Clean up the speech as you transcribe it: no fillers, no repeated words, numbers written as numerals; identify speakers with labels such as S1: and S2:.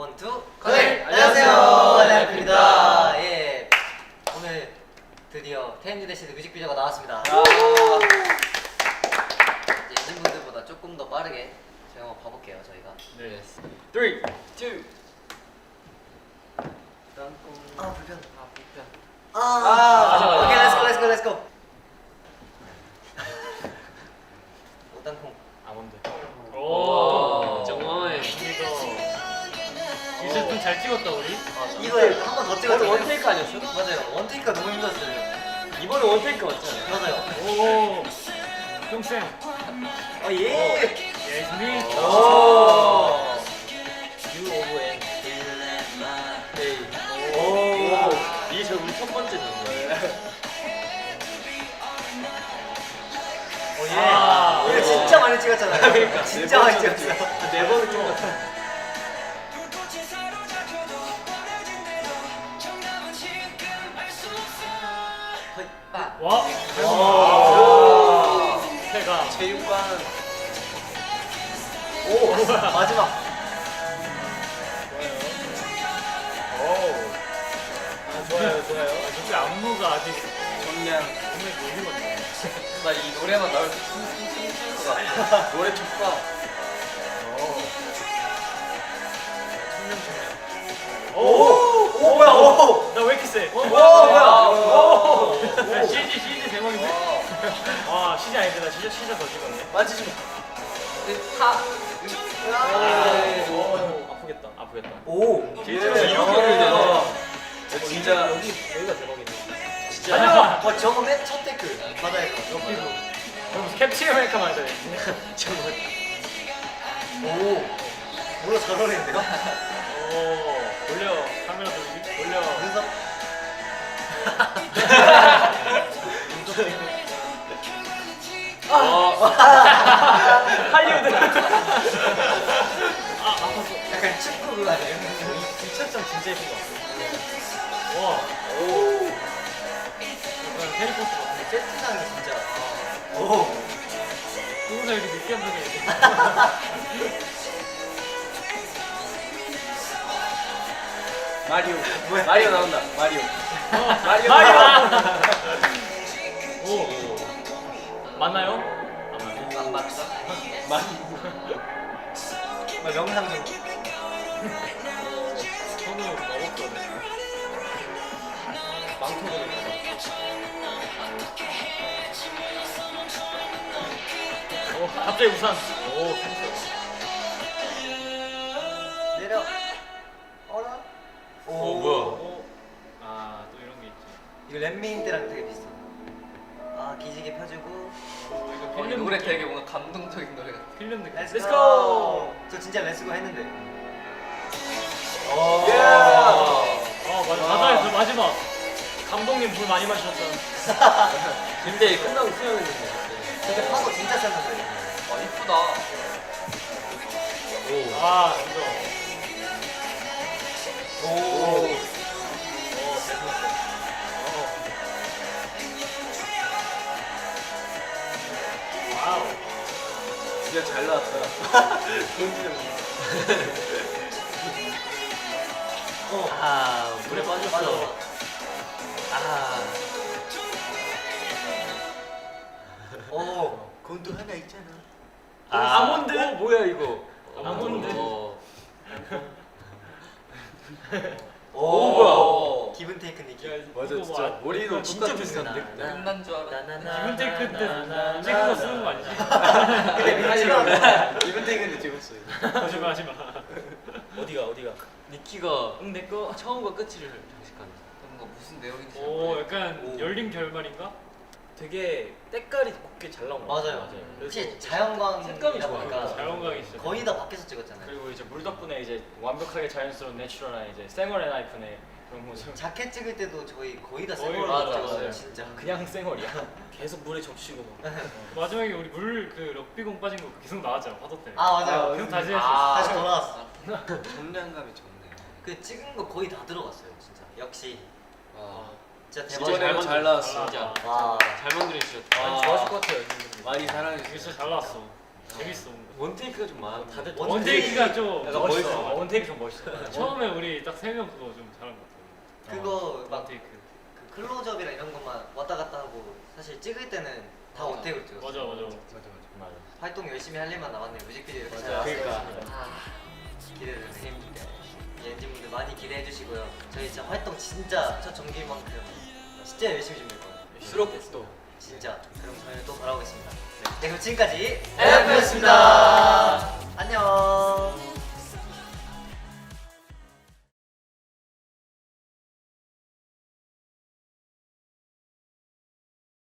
S1: 원투
S2: 네,
S1: 안녕하세요 레이크입니다. 예, 오늘 드디어 텐유대시드 뮤직비디오가 나왔습니다. 이제 예전분들보다 조금 더 빠르게 저희 한번 봐볼게요. 저희가
S2: 네. 3, 2.
S1: 아 불편.
S2: 맞아.
S1: 오케이 렛츠고 오땅콩
S2: 아몬드.
S3: 오,
S2: 정말.
S3: 이제 좀 잘 찍었다 우리.
S1: 이거 한 번 더 찍었잖아요.
S2: 원테이크 아니었어?
S1: 맞아요. 원테이크가 너무 힘들었어요.
S2: 이번에 원테이크 맞잖아요.
S1: 맞아요.
S3: 오, 형쌤.
S1: 예.
S3: 예스미.
S1: 오.
S2: U 오브 N. 에이.
S1: 오.
S2: 이게 저 우리 첫 번째 number.
S1: 예.
S3: 아.
S1: 이거 진짜 많이 찍었잖아요.
S2: 그러니까.
S1: 진짜 많이 찍었어요.
S2: 네 번을 찍었어.
S3: 와.
S1: 오.
S3: 태가.
S2: 체육관.
S1: 오. 마지막.
S2: 좋아요.
S3: 근데 안무가 아직
S2: 정량.
S3: 몸에 못 익었네.
S2: 나 이 노래만 나올 때 춤출 것 같아. 노래 촉과.
S3: 오.
S1: 오 뭐야 오.
S3: 나 왜 이렇게 세?
S1: 오 뭐야.
S3: 야, CG 대박인데? 아, CG 아닌데 나 진짜 CG 더 찍었네.
S2: 만지지 마. 아프겠다.
S1: 오.
S2: 진짜 이렇게 흘리잖아. 진짜 여기가 대박이네. 진짜.
S1: 아니요. 저거 맨 첫 댓글 바다에서.
S3: 옆이고. 무슨 캡치어 메이커만 하자.
S1: 오. 몰라 잘 어울리는데요?
S3: 오, 올려. 카메라 돌리기. 올려.
S1: 눈썹.
S3: 할리우드.
S1: 약간 축구 그거 아니에요?
S3: 이 첫장 진짜 예쁜 것 같아. 와.
S2: 오.
S3: 약간 해리포터 같은.
S1: 세트장이 진짜. 오.
S3: 누구나 이렇게 느끼한 분이 있네.
S2: 마리오.
S1: 뭐야?
S2: 마리오 나온다. 마리오. 마리오.
S3: 오. 맞나요?
S1: 안 맞다.
S2: 마리오.
S1: 명상 중.
S3: 저는 먹었거든.
S2: 망토를.
S3: 오, 갑자기 우산. 오,
S1: 내려. 어라. 오.
S2: 뭐야?
S3: 오. 아, 또 이런 게 있지.
S1: 이거 렛미인 때랑 되게 비슷해. 아 기지개 펴주고.
S3: 이거
S2: 이 노래 되게 뭔가 감동적인 노래 같아.
S3: 필름 느낌.
S1: Let's
S3: Let's
S1: go.
S3: go.
S1: 저 진짜 렛츠고 했는데. 오.
S2: 예.
S3: 맞아. 바다에서 마지막. 감독님 물 많이 마셨던.
S2: 근데 끝나고 수영했는데.
S1: 근데 파도 진짜 쌌는데.
S2: 와 이쁘다.
S3: 아, 이거.
S1: 오.
S3: 와우.
S2: 진짜 잘 나왔다. 본진은
S1: 아 물에 빠졌어. 아. 오. 곤도 하나 있잖아.
S3: 아몬드?
S2: 뭐야 이거?
S3: 아몬드.
S1: 오.
S2: 뭐야?
S1: 기분 테이크 느낌.
S2: 맞아
S3: 이거
S2: 진짜
S3: 뭐
S2: 머리도
S3: 진짜
S2: 똑같은
S3: 비슷한데?
S2: 끝난 줄 알아.
S3: 기분 테이크 때 찍은 거 쓰는 거 아니지?
S1: 근데 민지가
S2: 기분 테이크인데 찍었어.
S3: 하지마.
S2: 어디가? 니키가
S3: 응, 내 거.
S2: 처음과 끝을 장식하는. 뭔가 무슨 내용인지.
S3: 오, 약간
S1: 오.
S3: 열린 결말인가?
S2: 되게 때깔이 곱게 잘 나온 거
S1: 맞아요. 혹시 자연광이다
S2: 색감이 좋아요.
S1: 보니까
S3: 자연광이 있어.
S1: 거의 다 밖에서 찍었잖아요.
S4: 그리고 이제 물 덕분에 이제 완벽하게 자연스러운 내추럴한 이제 생얼 앤 아이픈의 그런 모습.
S1: 자켓 찍을 때도 저희 거의 다
S3: 거의
S1: 생얼로
S2: 맞아,
S1: 찍었어요.
S2: 맞아요.
S1: 진짜.
S4: 그냥 생얼이야.
S2: 계속 물에 적시고 막.
S3: 마지막에 우리 물 그 럭비공 빠진 거 계속 나왔잖아, 파도 때.
S1: 아 맞아요.
S3: 계속 다시 할 수 있어.
S1: 다시 돌아왔어.
S2: 정량감이 좋네요.
S1: 그 찍은 거 거의 다 들어갔어요, 진짜. 역시
S2: 와.
S1: 진짜
S2: 진짜
S1: 대박.
S2: 잘 나왔어.
S3: 진짜.
S1: 와.
S2: 잘 만들어주셨다.
S4: 많이 좋아하실 것 같아요.
S2: 많이 사랑해
S3: 이게
S2: 주셨어요.
S3: 진짜 잘 나왔어. 재밌어.
S2: 원테이크가 좀 많아.
S4: 다들
S3: 원테이크가 좀
S2: 약간
S3: 멋있어.
S2: 멋있어.
S4: 원테이크 좀 멋있어.
S3: 처음에 우리 딱 3명 그거 좀 잘한 것 같아.
S1: 그거 막
S3: 원테이크.
S1: 그 클로즈업이랑 이런 것만 왔다 갔다 하고 사실 찍을 때는 다
S2: 맞아.
S1: 원테이크로 찍었어.
S3: 맞아.
S4: 맞아.
S1: 활동 열심히 할 일만 남았네요. 뮤직비디오 이렇게 잘
S2: 맞아.
S1: 나왔으니까.
S2: 그러니까.
S1: 기대되는 엔진분들 많이 기대해 주시고요. 저희 진짜 활동 진짜 첫 정기인 만큼 진짜 열심히 준비할 거예요.
S2: 수록곡도.
S1: 진짜. 그럼 저희는 또 돌아오겠습니다. 네, 그럼 지금까지
S2: 에프였습니다.
S1: 안녕.